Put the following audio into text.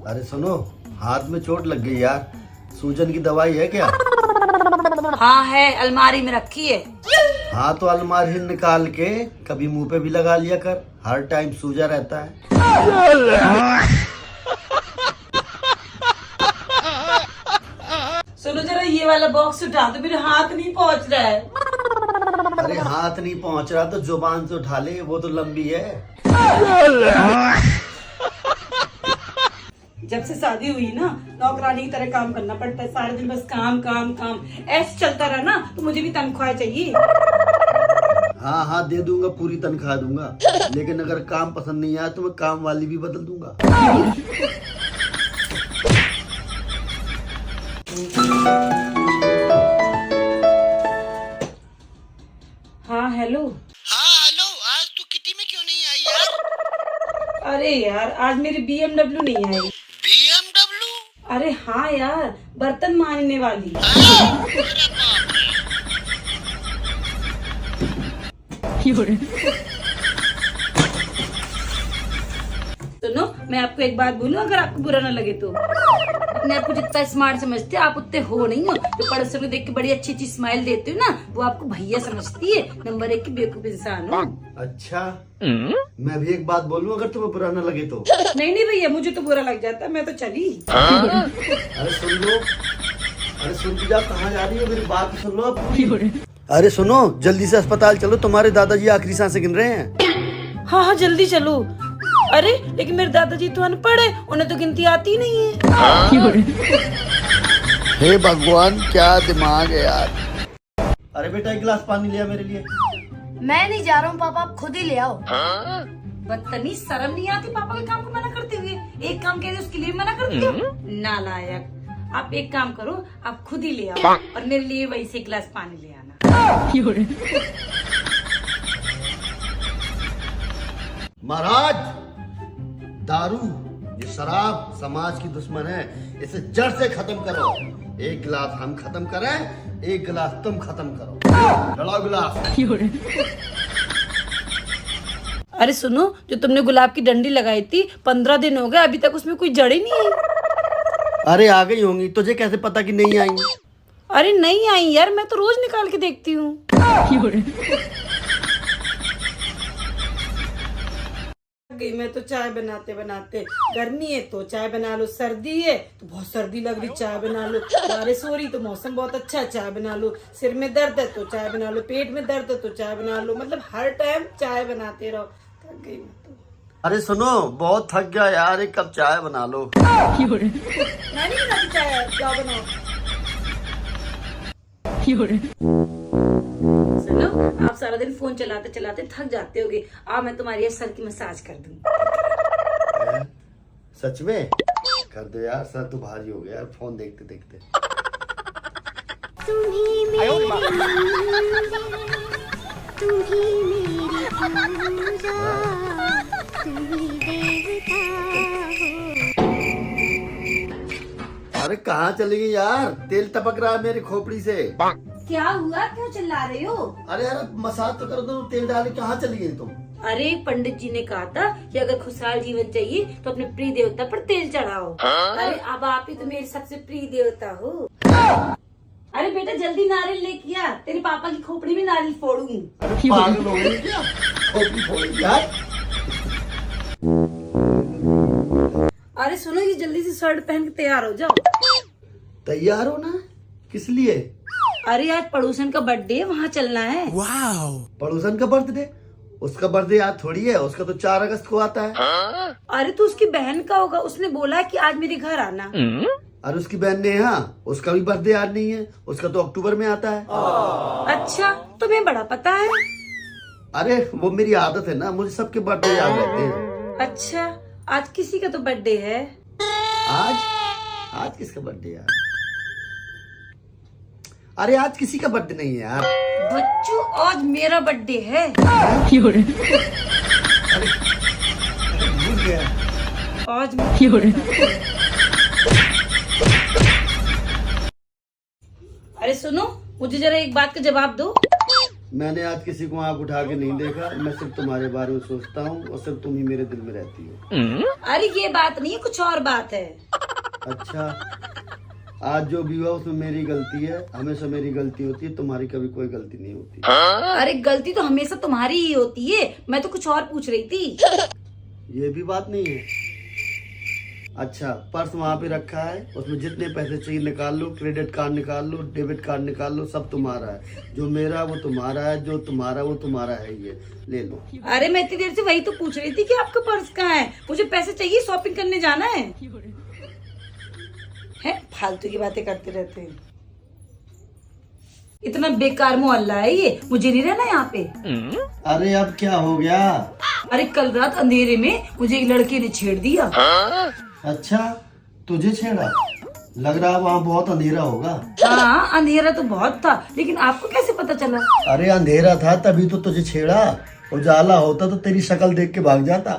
अरे सुनो, हाथ में चोट लग गई यार, सूजन की दवाई है क्या? हाँ है, अलमारी में रखी है। हाँ तो अलमारी निकाल के कभी मुंह पे भी लगा लिया कर, हर टाइम सूजा रहता है। सुनो जरा, ये वाला बॉक्स उठा दो, मेरे हाथ नहीं पहुंच रहा है। अरे हाथ नहीं पहुंच रहा तो जुबान से उठा ले, वो तो लंबी है। जब से शादी हुई ना, नौकरानी की तरह काम करना पड़ता है, सारे दिन बस काम काम काम। ऐसे चलता रहा ना तो मुझे भी तनख्वाह चाहिए। हाँ हाँ दे दूंगा, पूरी तनख्वाह दूंगा, लेकिन अगर काम पसंद नहीं आया तो मैं काम वाली भी बदल दूंगा। हाँ हेलो। हाँ हेलो, आज तू किटी में क्यों नहीं आई यार? अरे यार, आज मेरी BMW नहीं आई। BMW? अरे हाँ यार, बर्तन मांजने वाली। सुनो, मैं आपको एक बात बोलूं, अगर आपको बुरा ना लगे तो। अपने आप को जितना स्मार्ट समझते हो आप उतने हो नहीं हो। तो पड़ोसियों को देख के बड़ी अच्छी अच्छी स्माइल देते हो ना, वो आपको भैया समझती है। नंबर 1 की बेवकूफ इंसान हो। अच्छा, मैं भी एक बात बोलूं, अगर तुम्हें बुरा ना लगे तो? नहीं नहीं भैया, मुझे तो बुरा लग जाता, मैं तो चली। अरे सुन लो, अरे सुन के जाओ, कहाँ जा रही हो? मेरी बात सुन लो अब। अरे सुनो, जल्दी से अस्पताल चलो, तुम्हारे दादाजी आखिरी सांसें गिन रहे हैं। हाँ हाँ जल्दी चलो। अरे लेकिन मेरे दादाजी तो अनपढ़ है, उन्हें तो गिनती आती नहीं है। हे भगवान, क्या दिमाग है यार। अरे बेटा, एक गिलास पानी लिया मेरे लिए। मैं नहीं जा रहा हूँ पापा, आप खुद ही ले आओ। बदतमीज, शर्म नहीं आती पापा के काम को मना करते हुए? एक काम कह दे उसके लिए मना करती हो, नालायक। आप एक काम करो, आप खुद ही ले आओ और मेरे लिए वही से एक गिलास पानी ले आना। महाराज, दारू, ये शराब समाज की दुश्मन है, इसे जड़ से खत्म करो। एक गिलास हम खत्म करें, एक गिलास तुम खत्म करो। लड़ाओ गिलास। अरे सुनो, जो तुमने गुलाब की डंडी लगाई थी 15 दिन हो गए, अभी तक उसमें कोई जड़ ही नहीं आई। अरे आ गई होंगी, तुझे कैसे पता कि नहीं आई? अरे नहीं आई यार, मैं तो रोज निकाल के देखती हूँ। गई मैं तो चाय बनाते बनाते। गर्मी है तो चाय बना लो, सर्दी है तो बहुत सर्दी लग रही, चाय बना लो। बारिश हो रही तो मौसम बहुत अच्छा है, चाय बना लो। सिर में दर्द है तो चाय बना लो, पेट में दर्द है तो चाय बना लो। मतलब हर टाइम चाय बनाते रहो। थक गई मैं तो। अरे सुनो, बहुत थक गया यार, एक कप चाय बना लो। मैं नहीं बनाती चाय, क्या बनाओ? सुनो, आप सारा दिन फोन चलाते चलाते थक जाते होगे, आओ मैं तुम्हारी सर की मसाज कर दूं। सच में कर दो यार, सर तो भारी हो गया यार फोन देखते देखते। अरे कहाँ चली गई यार? तेल टपक रहा है मेरी खोपड़ी से। क्या हुआ, क्यों चिल्ला रहे हो? अरे यार मसाज तो कर दो, तेल डाले, कहाँ चली गई तुम? अरे पंडित जी ने कहा था कि अगर खुशहाल जीवन चाहिए तो अपने प्रिय देवता पर तेल चढ़ाओ। अरे अब आप ही तो मेरे सबसे प्रिय देवता हो। अरे बेटा जल्दी नारियल लेके आ, तेरे पापा की खोपड़ी में नारियल फोड़ूंगी। अरे पागल हो गई क्या? खोपड़ी फोड़ी यार। अरे सुनो, ये जल्दी से शर्ट पहन के तैयार हो जाओ। तैयार हो ना? किस लिए? अरे आज पड़ोसन का बर्थडे है, वहाँ चलना है। पड़ोसन का बर्थडे? उसका बर्थडे आज थोड़ी है, उसका तो 4 अगस्त को आता है। अरे तो उसकी बहन का होगा, उसने बोला कि आज मेरे घर आना। अरे उसकी बहन नेहा, उसका भी बर्थडे आज नहीं है, उसका तो अक्टूबर में आता है। अच्छा, तुम्हें बड़ा पता है। अरे वो मेरी आदत है ना, मुझे सबके बर्थडे याद रहते हैं। अच्छा, आज किसी का तो बर्थडे है। आज आज किसका बर्थडे यार? अरे आज किसी का बर्थडे नहीं है यार। बच्चों, आज मेरा बर्थडे है। भूल गया। आज अरे सुनो, मुझे जरा एक बात का जवाब दो। मैंने आज किसी को आंख उठा के नहीं देखा। मैं सिर्फ तुम्हारे बारे में सोचता हूँ और सिर्फ तुम ही मेरे दिल में रहती हो। अरे ये बात नहीं है, कुछ और बात है। अच्छा, आज जो भी हुआ उसमें मेरी गलती है। हमेशा मेरी गलती होती है, तुम्हारी कभी कोई गलती नहीं होती। अरे गलती तो हमेशा तुम्हारी ही होती है। मैं तो कुछ और पूछ रही थी। ये भी बात नहीं है। अच्छा, पर्स वहाँ पे रखा है, उसमें जितने पैसे चाहिए निकाल लो, क्रेडिट कार्ड निकाल लो, डेबिट कार्ड निकाल लो, सब तुम्हारा है। जो मेरा वो तुम्हारा है, जो तुम्हारा वो तुम्हारा है। ये ले लो। अरे मैं इतनी देर से वही तो पूछ रही थी कि आपका पर्स कहाँ है। मुझे पैसे चाहिए, शॉपिंग करने जाना है। फालतू की बातें करते रहते हैं। इतना बेकार मोहल्ला है ये, मुझे नहीं रहना यहाँ पे। अरे अब क्या हो गया? अरे कल रात अंधेरे में मुझे एक लड़के ने छेड़ दिया। अच्छा, तुझे छेड़ा? लग रहा है वहाँ बहुत अंधेरा होगा। हाँ अंधेरा तो बहुत था, लेकिन आपको कैसे पता चला? अरे अंधेरा था तभी तो तुझे छेड़ा। उजाला होता तो तेरी शक्ल देख के भाग जाता।